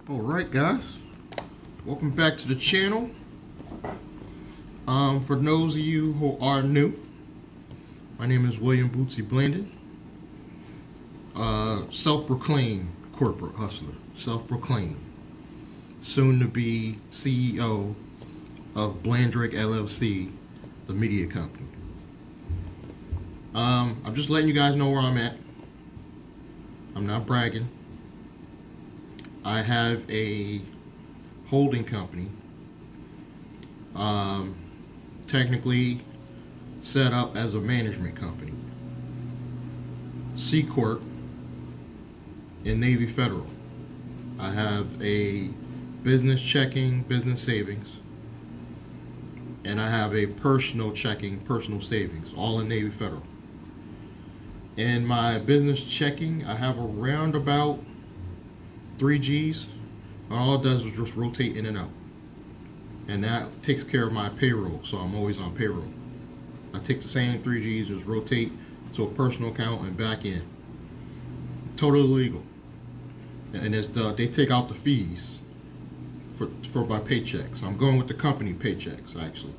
Alright guys, welcome back to the channel. For those of you who are new, my name is William Bootsy Blandon, self-proclaimed corporate hustler, self-proclaimed, soon to be CEO of Blandrake LLC, the media company. I'm just letting you guys know where I'm at. I'm not bragging. I have a holding company, technically set up as a management company, C Corp in Navy Federal. I have a business checking, business savings, and I have a personal checking, personal savings, all in Navy Federal. In my business checking, I have around about 3 G's. All it does is just rotate in and out, and that takes care of my payroll, so I'm always on payroll. I take the same 3 G's, just rotate to a personal account and back in. Totally legal. And it's they take out the fees for my paychecks. So I'm going with the company paychecks actually,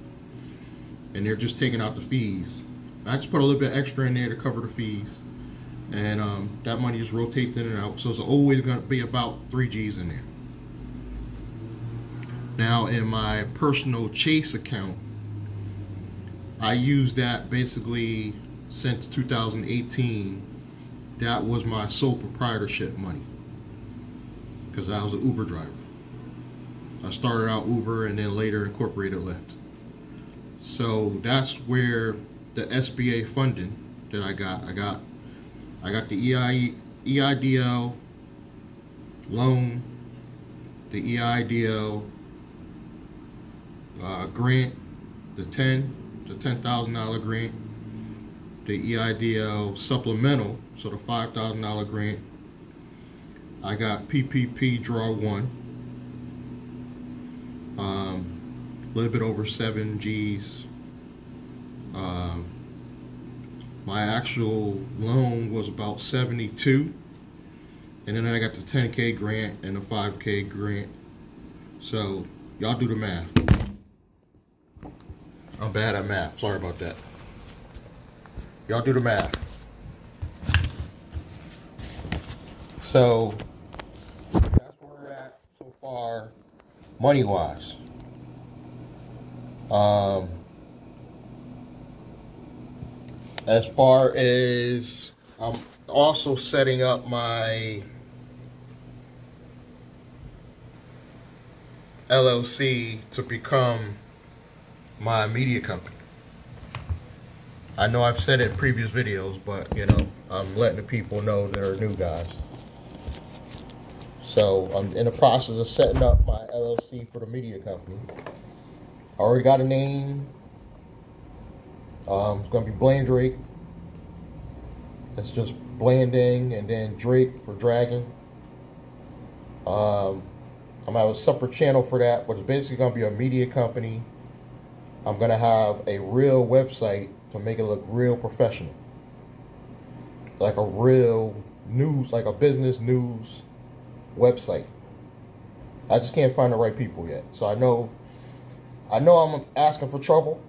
and they're just taking out the fees. I just put a little bit extra in there to cover the fees, and that money just rotates in and out, so it's always going to be about 3 G's in there. Now in my personal Chase account, I use that basically since 2018. That was my sole proprietorship money, because I was an Uber driver. I started out Uber and then later incorporated Lyft. So that's where the SBA funding that I got the EIDL loan, the EIDL grant, the $10,000 grant, the EIDL supplemental, so the $5,000 grant. I got PPP draw 1, a little bit over 7 G's. My actual loan was about 72, and then I got the 10K grant and the 5K grant. So y'all do the math. I'm bad at math, sorry about that. Y'all do the math. So that's where we're at so far, money wise. As far as I'm also setting up my LLC to become my media company. I know I've said it in previous videos, but you know, I'm letting the people know that are new guys. So I'm in the process of setting up my LLC for the media company. I already got a name. It's going to be Blandrake. It's just Blanding and then Drake for Dragon. I'm going to have a separate channel for that, but it's basically going to be a media company. I'm going to have a real website to make it look real professional. Like a real news, like a business news website. I just can't find the right people yet. So I know I'm asking for trouble.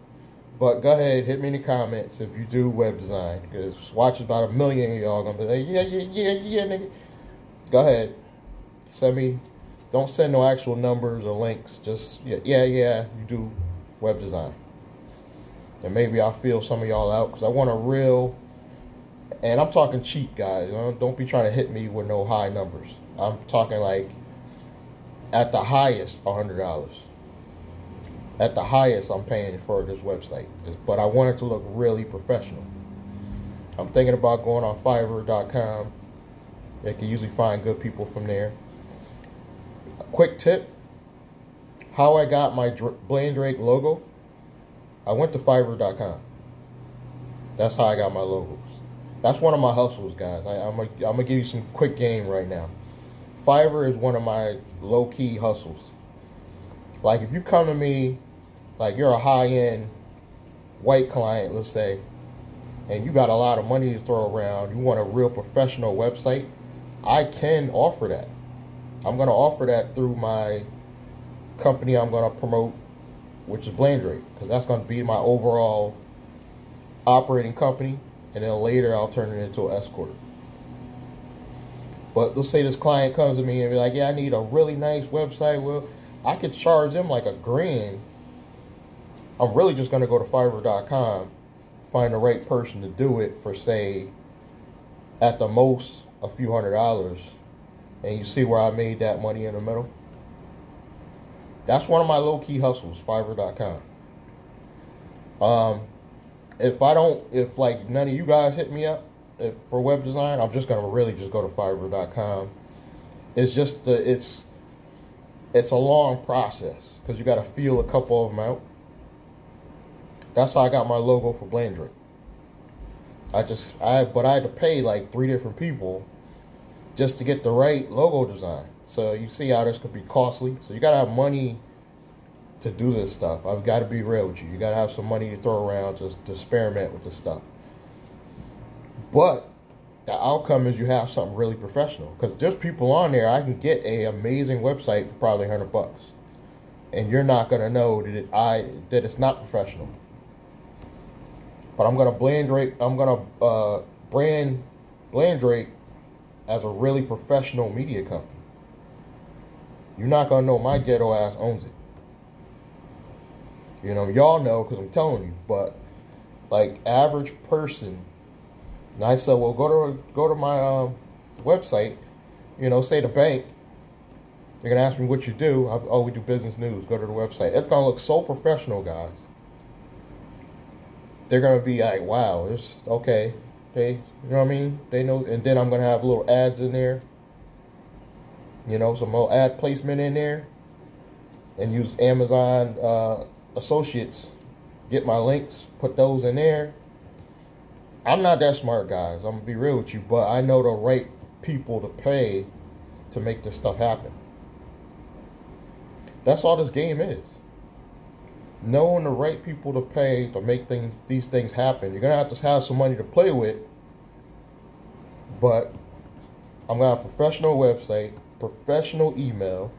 But go ahead, hit me in the comments if you do web design, because watch about 1 million of y'all gonna be like, yeah, nigga. Go ahead, send me. Don't send no actual numbers or links. Just yeah, you do web design, and maybe I'll feel some of y'all out, because I want a real. And I'm talking cheap, guys. Don't be trying to hit me with no high numbers. I'm talking like at the highest $100. At the highest, I'm paying for this website, but I want it to look really professional. I'm thinking about going on Fiverr.com. You can usually find good people from there. A quick tip: how I got my Blandrake logo. I went to Fiverr.com. That's how I got my logos. That's one of my hustles, guys. I'm gonna give you some quick game right now. Fiverr is one of my low-key hustles. Like if you come to me, like you're a high-end white client, let's say, and you got a lot of money to throw around, you want a real professional website, I can offer that. I'm going to offer that through my company I'm going to promote, which is Blandrate, because that's going to be my overall operating company, and then later I'll turn it into an S corp. But let's say this client comes to me and be like, yeah, I need a really nice website. Well, I could charge them like $1,000. I'm really just going to go to Fiverr.com, find the right person to do it for, say, at the most, a few $100s. And you see where I made that money in the middle? That's one of my low-key hustles, Fiverr.com. If like none of you guys hit me up for web design, I'm just gonna really just go to Fiverr.com. It's just it's a long process because you got to feel a couple of them out. That's how I got my logo for Blandrate. But I had to pay like 3 different people just to get the right logo design. So you see how this could be costly. So you got to have money to do this stuff. I've got to be real with you. You got to have some money to throw around to experiment with this stuff. But the outcome is you have something really professional. Because there's people on there, I can get an amazing website for probably $100. And you're not going to know that it's not professional. But I'm going to brand Blandrate as a really professional media company. You're not going to know my ghetto ass owns it. You know, y'all know because I'm telling you. But, like, average person, and I said, well, go to my website, you know, say the bank. They're going to ask me what you do. Oh, we do business news. Go to the website. It's going to look so professional, guys. They're going to be like, wow, it's okay. You know what I mean? They know. And then I'm going to have little ads in there. You know, some little ad placement in there. And use Amazon Associates. Get my links. Put those in there. I'm not that smart, guys. I'm going to be real with you. But I know the right people to pay to make this stuff happen. That's all this game is. Knowing the right people to pay to make these things happen. You're going to have some money to play with. But I'm going to have a professional website, professional email.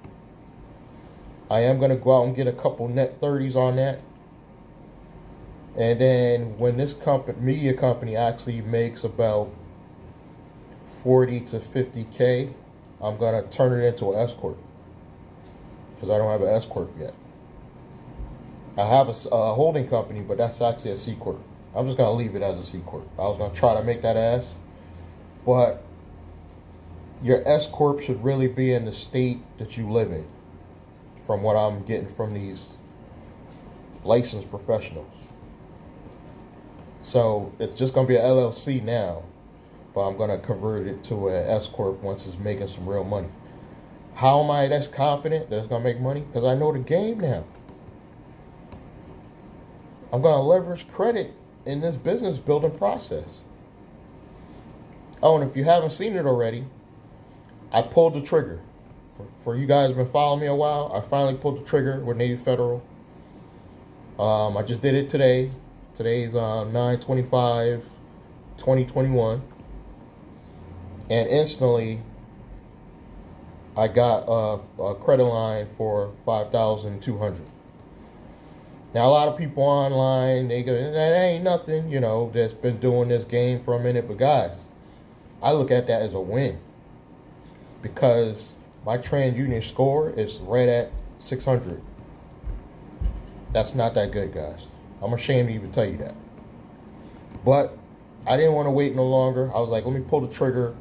I am going to go out and get a couple net 30s on that. And then when this media company actually makes about 40 to 50K, I'm going to turn it into an S corp. Because I don't have an S corp yet. I have a holding company, but that's actually a C corp. I'm just going to leave it as a C corp. I was going to try to make that S. But your S corp should really be in the state that you live in. From what I'm getting from these licensed professionals. So it's just going to be an LLC now. But I'm going to convert it to an S corp once it's making some real money. How am I that confident that it's going to make money? Because I know the game now. I'm going to leverage credit in this business building process. Oh, and if you haven't seen it already, I pulled the trigger. For you guys who've been following me a while, I finally pulled the trigger with Navy Federal. I just did it today. Today's 9/25/2021. And instantly, I got a credit line for $5,200. Now, a lot of people online, they go, that ain't nothing, you know, that's been doing this game for a minute. But guys, I look at that as a win. Because my TransUnion score is right at 600. That's not that good, guys. I'm ashamed to even tell you that. But I didn't want to wait no longer. I was like, let me pull the trigger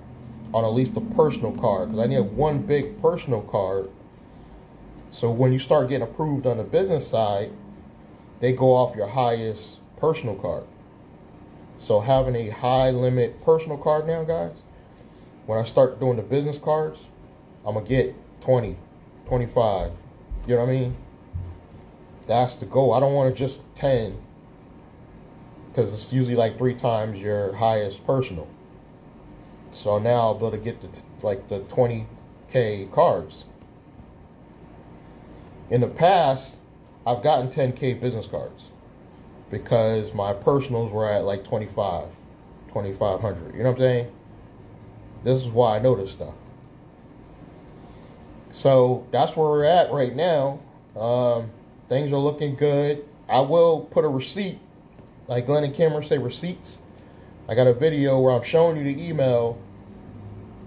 on at least a personal card. Because I need one big personal card. So when you start getting approved on the business side, they go off your highest personal card. So having a high limit personal card now, guys, when I start doing the business cards, I'm going to get 20, 25. You know what I mean? That's the goal. I don't want to just 10. Because it's usually like 3 times your highest personal. So now I'll be able to get the 20K cards. In the past, I've gotten 10K business cards. Because my personals were at like 2,500. You know what I'm saying? This is why I know this stuff. So that's where we're at right now. Things are looking good. I will put a receipt, like Glenn and Cameron say, receipts. I got a video where I'm showing you the email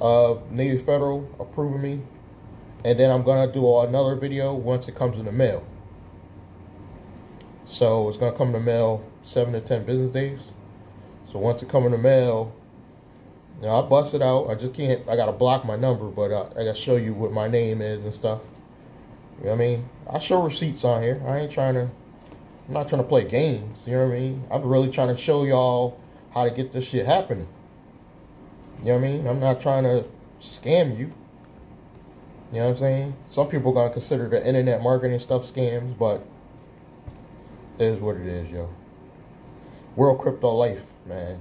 of Navy Federal approving me. And then I'm going to do another video once it comes in the mail. So it's going to come in the mail 7 to 10 business days. So once it comes in the mail, you know, I bust it out. I just can't, I got to block my number, but I got to show you what my name is and stuff. You know what I mean? I show receipts on here. I'm not trying to play games. You know what I mean? I'm really trying to show y'all how to get this shit happening. You know what I mean? I'm not trying to scam you. You know what I'm saying? Some people are going to consider the internet marketing stuff scams, but it is what it is, yo. World Crypto Life, man.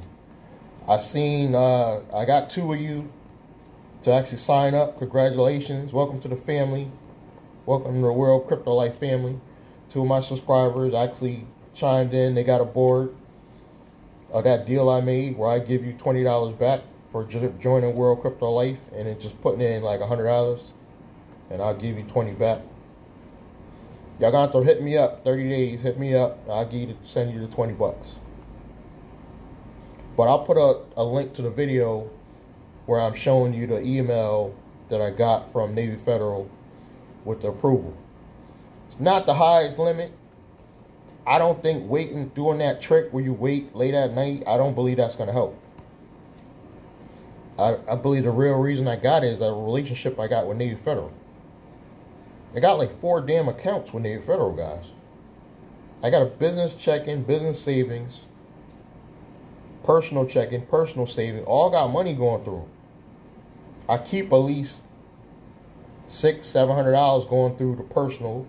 I got 2 of you to actually sign up. Congratulations. Welcome to the family. Welcome to the World Crypto Life family. 2 of my subscribers actually chimed in. They got aboard of that deal I made where I give you $20 back for joining World Crypto Life, and it just putting in like $100, and I'll give you 20 back. Y'all got to hit me up, 30 days, hit me up. I'll send you the 20 bucks. But I'll put a link to the video where I'm showing you the email that I got from Navy Federal with the approval. It's not the highest limit. I don't think doing that trick where you wait late at night, I don't believe that's going to help. I believe the real reason I got it is a relationship I got with Navy Federal. I got like 4 damn accounts with Navy Federal guys. I got a business checking, business savings, personal checking, personal savings, all got money going through them. I keep at least $600-700 going through the personal,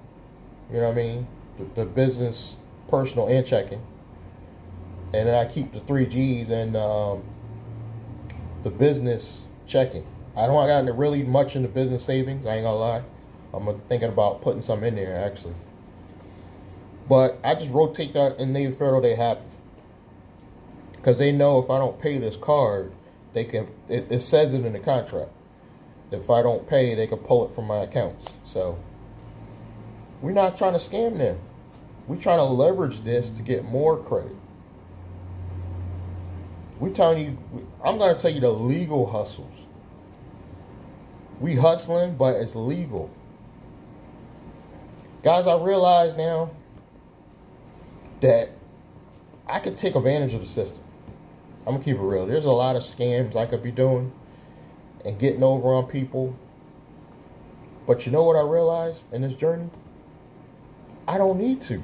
you know what I mean, the business, personal, and checking. And then I keep the 3 Gs and the business checking. I don't got really much in the business savings, I ain't gonna lie. I'm thinking about putting some in there, actually. But I just rotate that in Navy Federal, they happy. Because they know if I don't pay this card, they can, it says it in the contract. If I don't pay, they can pull it from my accounts. So, we're not trying to scam them. We're trying to leverage this to get more credit. We're telling you, I'm going to tell you the legal hustles. We hustling, but it's legal. Guys, I realize now that I could take advantage of the system. I'm going to keep it real. There's a lot of scams I could be doing and getting over on people. But you know what I realized in this journey? I don't need to.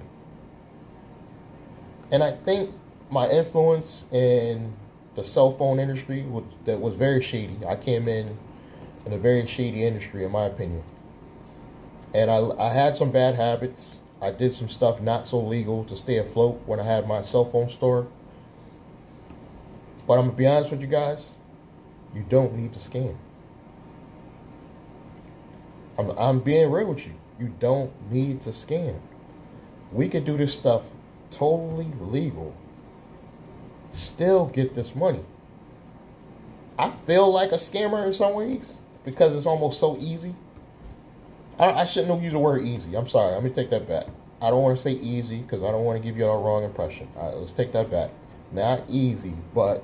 And I think my influence in the cell phone industry that was very shady. I came in a very shady industry, in my opinion. And I had some bad habits. I did some stuff not so legal to stay afloat when I had my cell phone store. But I'm going to be honest with you guys. You don't need to scam. I'm being real with you. You don't need to scam. We could do this stuff totally legal. Still get this money. I feel like a scammer in some ways because it's almost so easy. I shouldn't have used the word easy. I'm sorry. Let me take that back. I don't want to say easy because I don't want to give you a wrong impression. All right, let's take that back. Not easy, but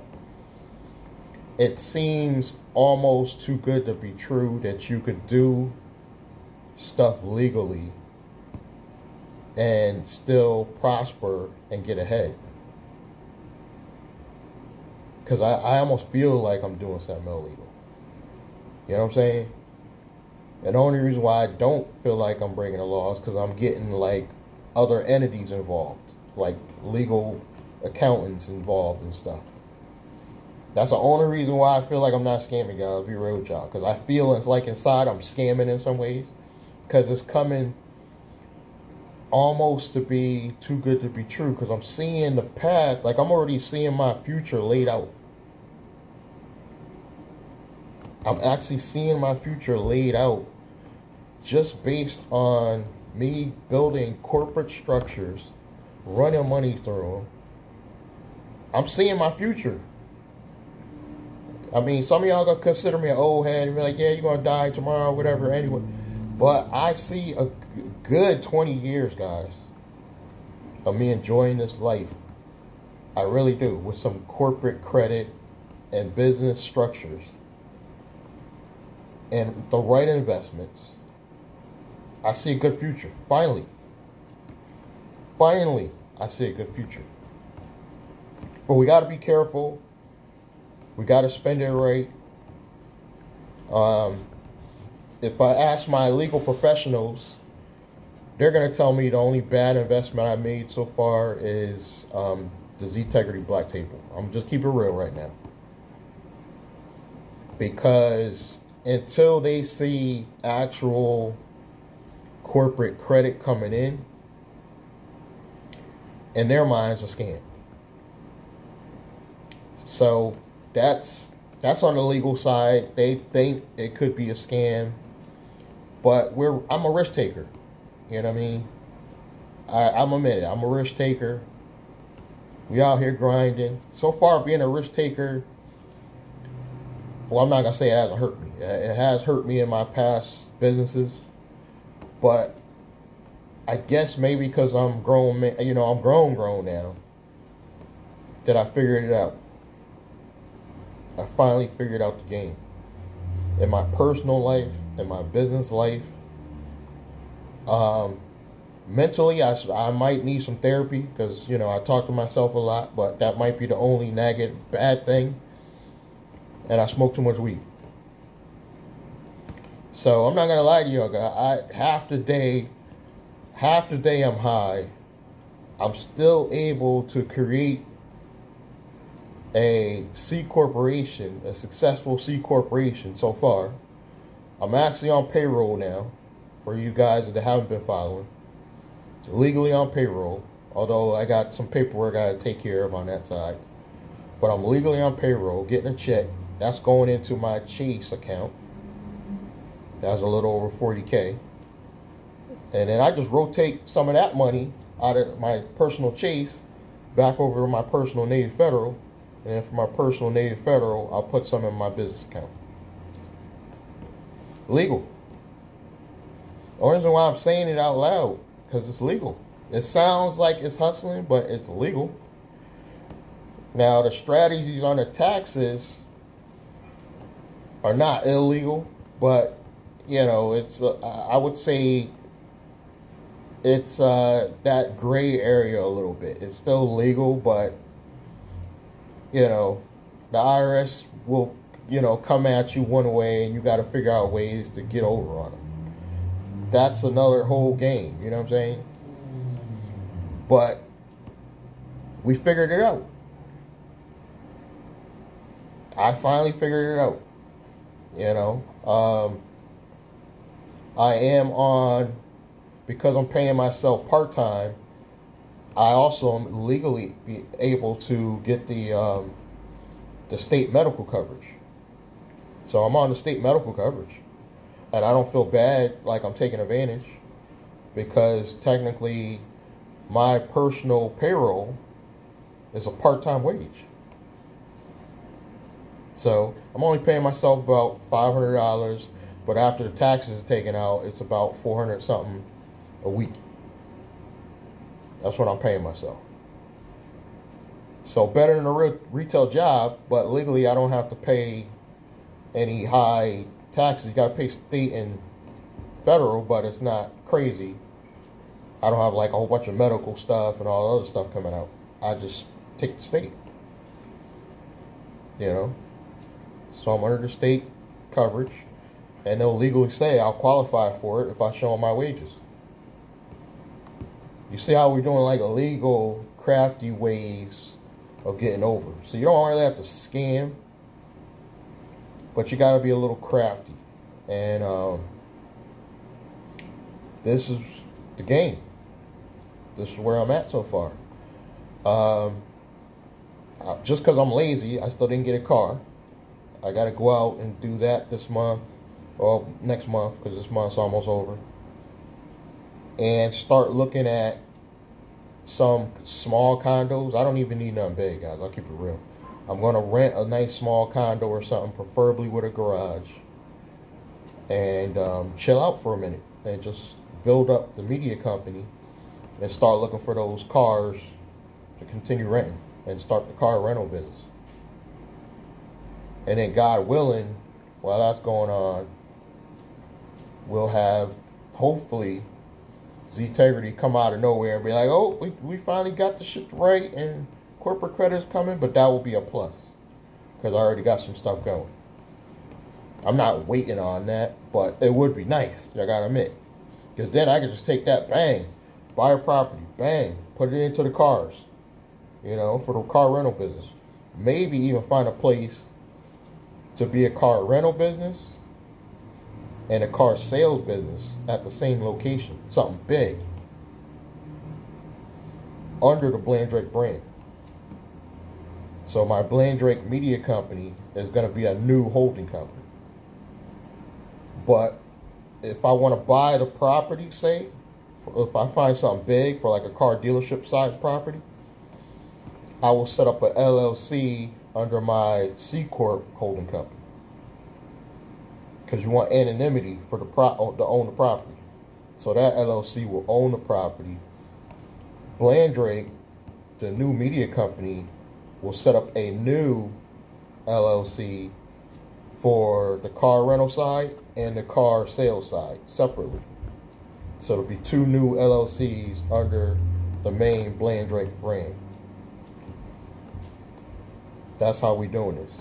it seems almost too good to be true that you could do stuff legally and still prosper and get ahead. Because I almost feel like I'm doing something illegal. You know what I'm saying? And the only reason why I don't feel like I'm breaking the law is because I'm getting like other entities involved, like legal accountants involved and stuff. That's the only reason why I feel like I'm not scamming, guys. I'll be real with y'all. Because I feel it's like inside I'm scamming in some ways. Because it's coming almost to be too good to be true. Because I'm seeing the path. Like I'm already seeing my future laid out. I'm actually seeing my future laid out just based on me building corporate structures, running money through them. I'm seeing my future. I mean, some of y'all gonna consider me an old head and be like, yeah, you're gonna die tomorrow, whatever. Anyway, But I see a good 20 years, guys, of me enjoying this life. I really do, with some corporate credit and business structures and the right investments. I see a good future. Finally, I see a good future. But we got to be careful. We got to spend it right. If I ask my legal professionals, they're going to tell me the only bad investment I made so far is the Z-Tegrity Black Table. I'm just keep it real right now. Because until they see actual corporate credit coming in their minds, a scam. So that's on the legal side. They think it could be a scam, but I'm a risk taker. You know what I mean? I'm admit it. I'm a risk taker. We out here grinding. So far, being a risk taker, well, I'm not gonna say it hasn't hurt me. It has hurt me in my past businesses, but I guess maybe because I'm grown, I'm grown now, that I figured it out. I finally figured out the game. In my personal life, in my business life, mentally, I might need some therapy because, I talk to myself a lot, but that might be the only negative, bad thing. And I smoke too much weed. So I'm not going to lie to you, guys. Half the day I'm high. I'm still able to create a C corporation, a successful C corporation so far. I'm actually on payroll now, for you guys that haven't been following. Legally on payroll, although I got some paperwork I got to take care of on that side. But I'm legally on payroll, getting a check. That's going into my Chase account. That's a little over 40K. And then I just rotate some of that money out of my personal Chase back over to my personal Native Federal. And then for my personal Native Federal, I'll put some in my business account. Legal. The only reason why I'm saying it out loud, because it's legal. It sounds like it's hustling, but it's legal. Now, the strategies on the taxes are not illegal, but, it's, I would say it's that gray area a little bit. It's still legal, but, the IRS will, come at you one way, and you got to figure out ways to get over on them. That's another whole game, you know what I'm saying? But we figured it out. I finally figured it out. I am on, because I'm paying myself part-time, I also am legally be able to get the state medical coverage. So I'm on the state medical coverage. And I don't feel bad like I'm taking advantage, because technically my personal payroll is a part-time wage. So I'm only paying myself about $500, but after the taxes are taken out, it's about 400 something a week. That's what I'm paying myself. So better than a retail job, but legally I don't have to pay any high taxes. You got to pay state and federal, but it's not crazy. I don't have like a whole bunch of medical stuff and all the other stuff coming out. I just take the state. So I'm under the state coverage, and they'll legally say I'll qualify for it if I show them my wages. You see how we're doing like illegal, crafty ways of getting over. So you don't really have to scam, but you got to be a little crafty. And this is the game. This is where I'm at so far. Just because I'm lazy, I still didn't get a car. I got to go out and do that this month, or next month, because this month's almost over. And start looking at some small condos. I don't even need nothing big, guys. I'll keep it real. I'm going to rent a nice small condo or something, preferably with a garage. and chill out for a minute and just build up the media company and start looking for those cars to continue renting and start the car rental business. And then, God willing, while that's going on, we'll have, hopefully, Z-Tegrity come out of nowhere and be like, oh, we finally got the shit right and corporate credit is coming, but that will be a plus because I already got some stuff going. I'm not waiting on that, but it would be nice, I gotta admit, because then I could just take that, bang, buy a property, bang, put it into the cars, you know, for the car rental business. Maybe even find a place to be a car rental business and a car sales business at the same location. Something big. Under the Blandrake brand. So my Blandrake media company is going to be a new holding company. But if I want to buy the property, say, if I find something big for like a car dealership size property, I will set up an LLC under my C Corp holding company. Because you want anonymity for to own the property. So that LLC will own the property. Blandrake, the new media company, will set up a new LLC for the car rental side and the car sales side separately. So it'll be two new LLCs under the main Blandrake brand. That's how we doing this.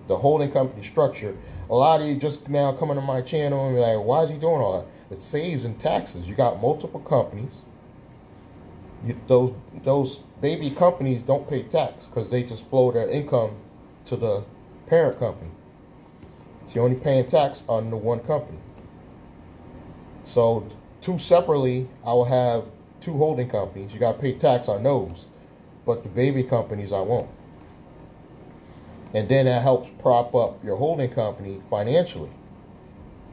The holding company structure. A lot of you just now coming to my channel and be like, why is he doing all that? It saves in taxes. You got multiple companies. Those baby companies don't pay tax because they just flow their income to the parent company. So you're only paying tax on the one company. So two separately, I will have two holding companies. You got to pay tax on those. But the baby companies, I won't. And then that helps prop up your holding company financially.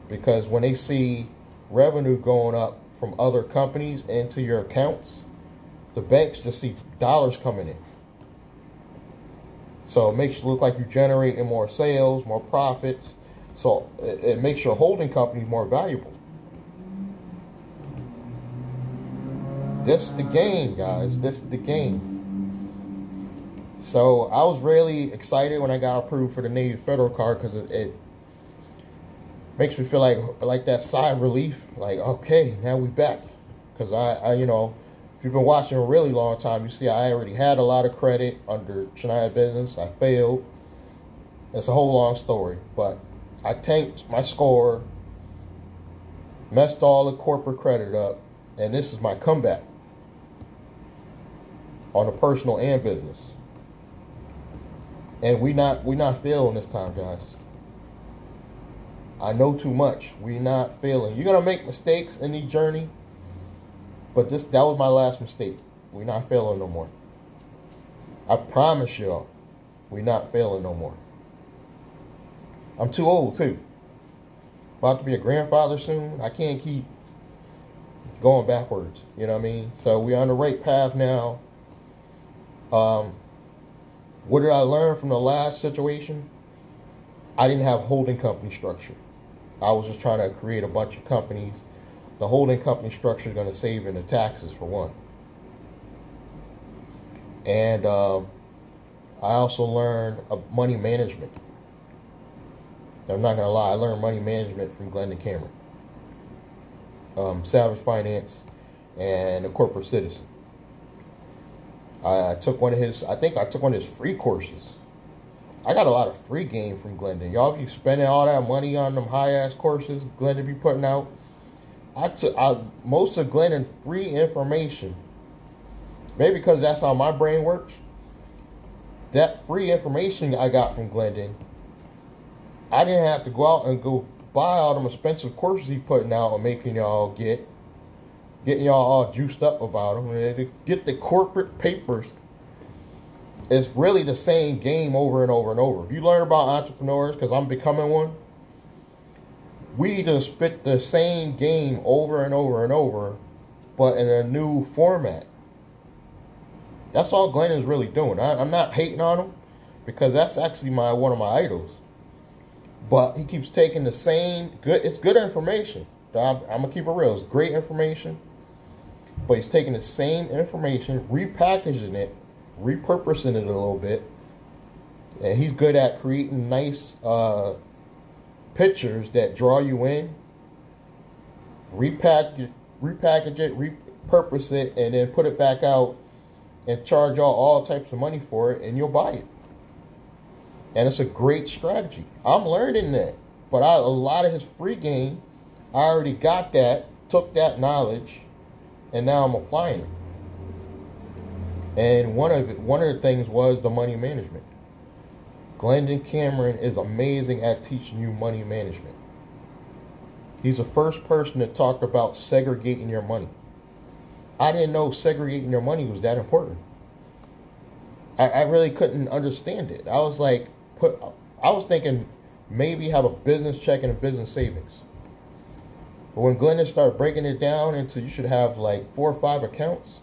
Because when they see revenue going up from other companies into your accounts, the banks just see dollars coming in. So it makes you look like you're generating more sales, more profits. So it makes your holding company more valuable. This is the game, guys. This is the game. So I was really excited when I got approved for the Navy Federal card because it makes me feel like that sigh of relief. Like, okay, now we back. Because I you know, if you've been watching a really long time, you see I already had a lot of credit under Shania Business. I failed. It's a whole long story. But I tanked my score, messed all the corporate credit up, and this is my comeback on the personal and business. And we not failing this time, guys. I know too much. We not failing. You're gonna make mistakes in the journey, but that was my last mistake. We not failing no more. I promise y'all, we not failing no more. I'm too old too. About to be a grandfather soon. I can't keep going backwards. You know what I mean? So we're on the right path now. What did I learn from the last situation? I didn't have holding company structure. I was just trying to create a bunch of companies. The holding company structure is going to save in the taxes for one. And I also learned money management. I'm not going to lie, I learned money management from Glendon Cameron. Savage Finance and a Corporate Citizen. I took one of his, I think I took one of his free courses. I got a lot of free game from Glendon. Y'all be spending all that money on them high-ass courses Glendon be putting out. I took most of Glendon free information. Maybe because that's how my brain works. That free information I got from Glendon, I didn't have to go out and go buy all them expensive courses he putting out and making y'all getting y'all all juiced up about them. To get the corporate papers, it's really the same game over and over and over. If you learn about entrepreneurs, because I'm becoming one, we just spit the same game over and over and over, but in a new format. That's all Glenn is really doing. I'm not hating on him, because that's actually one of my idols. But he keeps taking the same good. It's good information. I'm gonna keep it real. It's great information. But he's taking the same information, repackaging it, repurposing it a little bit, and he's good at creating nice pictures that draw you in. Repackage it, repurpose it, and then put it back out and charge y'all all types of money for it, and you'll buy it. And it's a great strategy. I'm learning that. But a lot of his free game, I already got that, took that knowledge, and now I'm applying it. And one of the things was the money management. Glendon Cameron is amazing at teaching you money management. He's the first person that talked about segregating your money. I didn't know segregating your money was that important. I really couldn't understand it. I was like, I was thinking maybe have a business check and a business savings. But when Glendon started breaking it down into you should have like 4 or 5 accounts,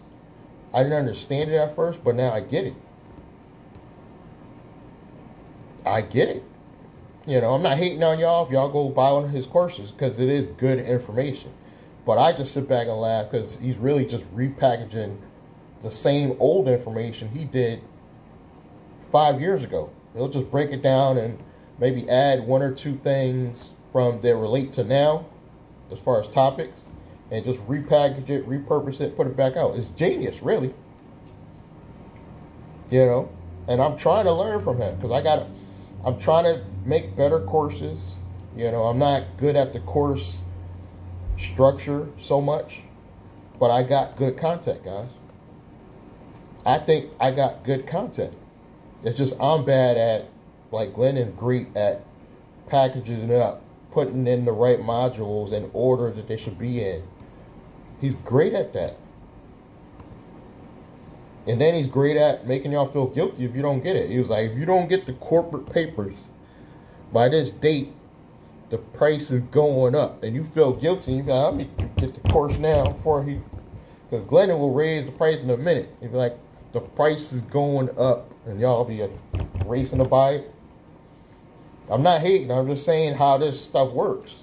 I didn't understand it at first, but now I get it. I get it. You know, I'm not hating on y'all if y'all go buy one of his courses because it is good information. But I just sit back and laugh because he's really just repackaging the same old information he did 5 years ago. He'll just break it down and maybe add 1 or 2 things from that relate to now as far as topics and just repackage it, repurpose it, put it back out. It's genius, really. You know, and I'm trying to learn from him because I'm trying to make better courses. You know, I'm not good at the course structure so much, but I got good content, guys. I think I got good content. It's just I'm bad at, like Glennon's great at packaging it up, putting in the right modules in order that they should be in. He's great at that. And then he's great at making y'all feel guilty if you don't get it. He was like, if you don't get the corporate papers by this date, the price is going up. And you feel guilty. You be like, let me get the course now before because Glendon will raise the price in a minute. He'll be like, the price is going up. And y'all be racing to buy it. I'm not hating. I'm just saying how this stuff works.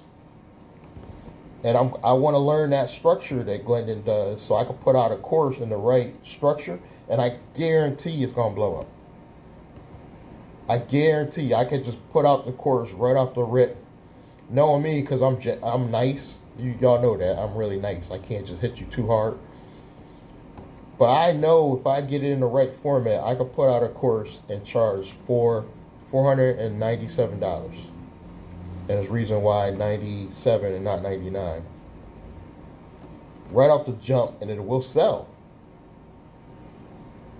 And I want to learn that structure that Glendon does so I can put out a course in the right structure, and I guarantee it's going to blow up. I guarantee I could just put out the course right off the rip. Knowing me, because I'm nice. Y'all know that. I'm really nice. I can't just hit you too hard. But I know if I get it in the right format, I could put out a course and charge $497. And there's reason why 97 and not 99. Right off the jump, and it will sell.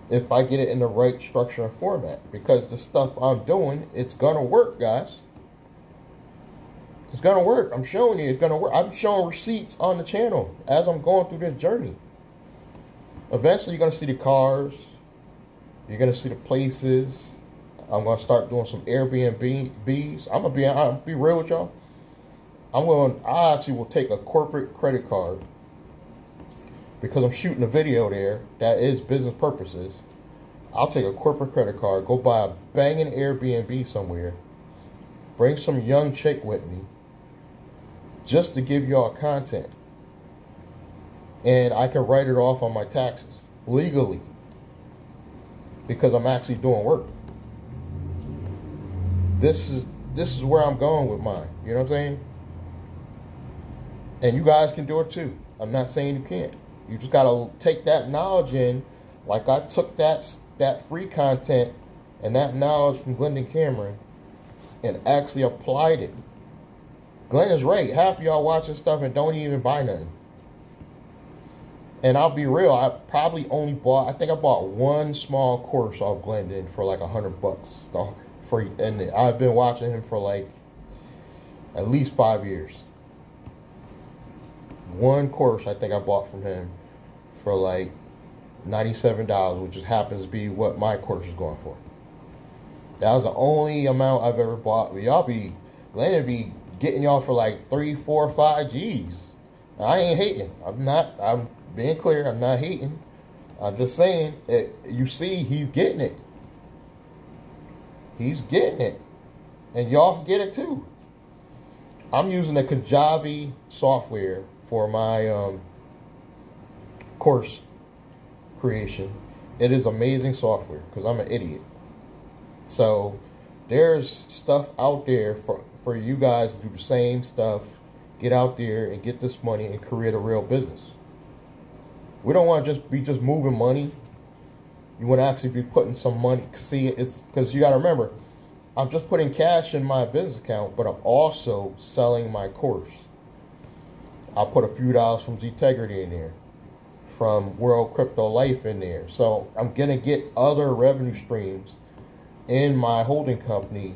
If I get it in the right structure and format. Because the stuff I'm doing, it's going to work, guys. It's going to work. I'm showing you it's going to work. I'm showing receipts on the channel as I'm going through this journey. Eventually, you're going to see the cars. You're going to see the places. I'm going to start doing some Airbnbs. I'll be real with y'all. I actually will take a corporate credit card because I'm shooting a video there that is business purposes. I'll take a corporate credit card, go buy a banging Airbnb somewhere, bring some young chick with me just to give y'all content. And I can write it off on my taxes legally because I'm actually doing work. This is where I'm going with mine. You know what I'm saying? And you guys can do it too. I'm not saying you can't. You just got to take that knowledge in, like I took that free content and that knowledge from Glendon Cameron and actually applied it. Glendon's right. Half of y'all watching stuff and don't even buy nothing. And I'll be real, I probably only I think I bought one small course off Glendon for like $100. And I've been watching him for like at least 5 years. One course I think I bought from him for like $97, which just happens to be what my course is going for. That was the only amount I've ever bought. Glendon be getting y'all for like 3, 4, 5 G's. I ain't hating. I'm being clear, I'm not hating. I'm just saying, you see, he's getting it. He's getting it. And y'all can get it too. I'm using the Kajabi software for my course creation. It is amazing software because I'm an idiot. So there's stuff out there for you guys to do the same stuff. Get out there and get this money and create a real business. We don't want to just be moving money. You want to actually be putting some money. See, it's because you got to remember, I'm just putting cash in my business account, but I'm also selling my course. I'll put a few dollars from Zetegrity in there, from World Crypto Life in there. So I'm going to get other revenue streams in my holding company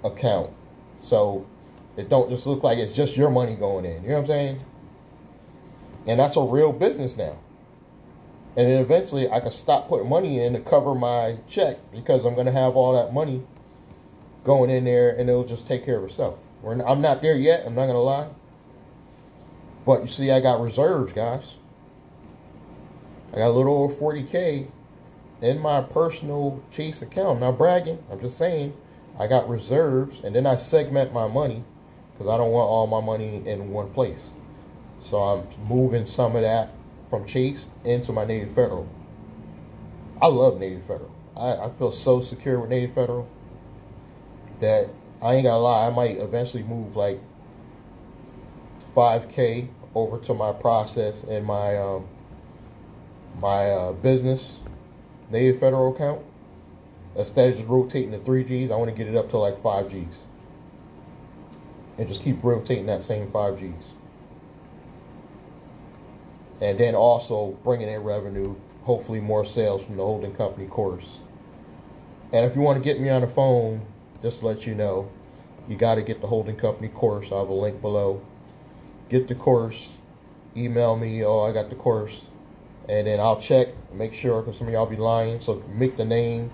account. So it don't just look like it's just your money going in. You know what I'm saying? And that's a real business now. And then eventually I can stop putting money in to cover my check because I'm going to have all that money going in there and it'll just take care of itself. I'm not there yet. I'm not going to lie. But you see, I got reserves, guys. I got a little over 40K in my personal Chase account. I'm not bragging. I'm just saying I got reserves, and then I segment my money because I don't want all my money in one place. So I'm moving some of that from Chase into my Native Federal. I love Native Federal. I feel so secure with Native Federal that I ain't gonna lie, I might eventually move like 5K over to my process and my business Native Federal account. Instead of just rotating the 3Gs, I want to get it up to like 5Gs. And just keep rotating that same 5Gs. And then also bringing in revenue, hopefully more sales from the holding company course. And if you want to get me on the phone, just to let you know, you got to get the holding company course. I have a link below. Get the course, email me, oh, I got the course. And then I'll check, make sure, because some of y'all be lying. So make the name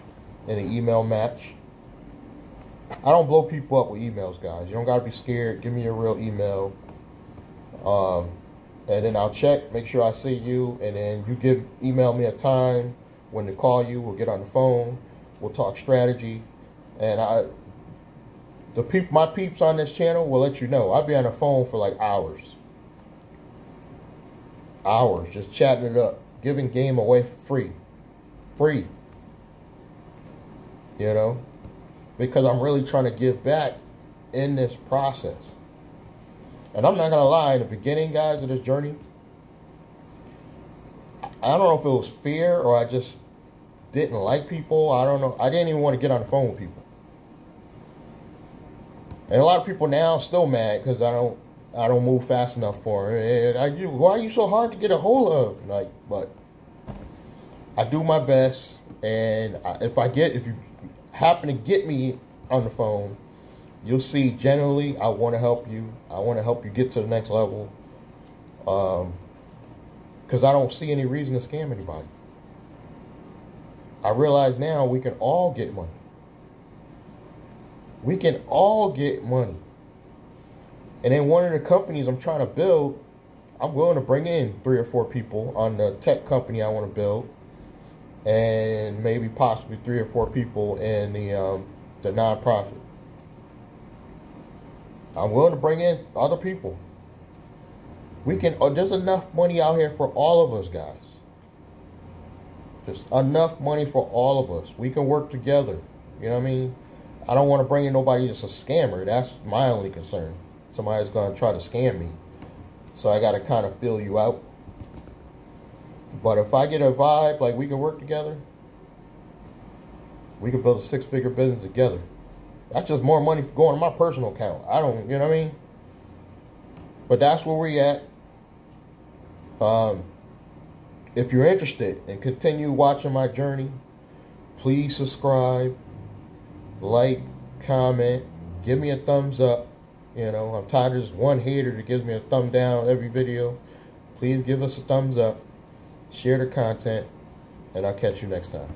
and the email match. I don't blow people up with emails, guys. You don't got to be scared. Give me your real email. And then I'll check, make sure I see you. And then you email me a time when to call you. We'll get on the phone. We'll talk strategy. And my peeps on this channel will let you know. I'll be on the phone for like hours. Hours, just chatting it up. Giving game away for free. Free. You know? Because I'm really trying to give back in this process. And I'm not going to lie, in the beginning, guys, of this journey, I don't know if it was fear or I just didn't like people. I don't know. I didn't even want to get on the phone with people. And a lot of people now are still mad because I don't move fast enough for them. Why are you so hard to get a hold of? Like, but I do my best, and if you happen to get me on the phone, you'll see generally I want to help you. I want to help you get to the next level, because I don't see any reason to scam anybody. I realize now we can all get money. We can all get money. And then one of the companies I'm trying to build, I'm willing to bring in 3 or 4 people on the tech company I want to build, and maybe possibly 3 or 4 people in the nonprofit. I'm willing to bring in other people. There's enough money out here for all of us, guys. There's enough money for all of us. We can work together. You know what I mean? I don't want to bring in nobody that's a scammer. That's my only concern. Somebody's going to try to scam me. So I got to kind of feel you out. But if I get a vibe, like we can work together, we can build a 6-figure business together. That's just more money going to my personal account. You know what I mean? But that's where we at. If you're interested and continue watching my journey, please subscribe, like, comment, give me a thumbs up. You know, I'm tired of this one hater that gives me a thumb down every video. Please give us a thumbs up, share the content, and I'll catch you next time.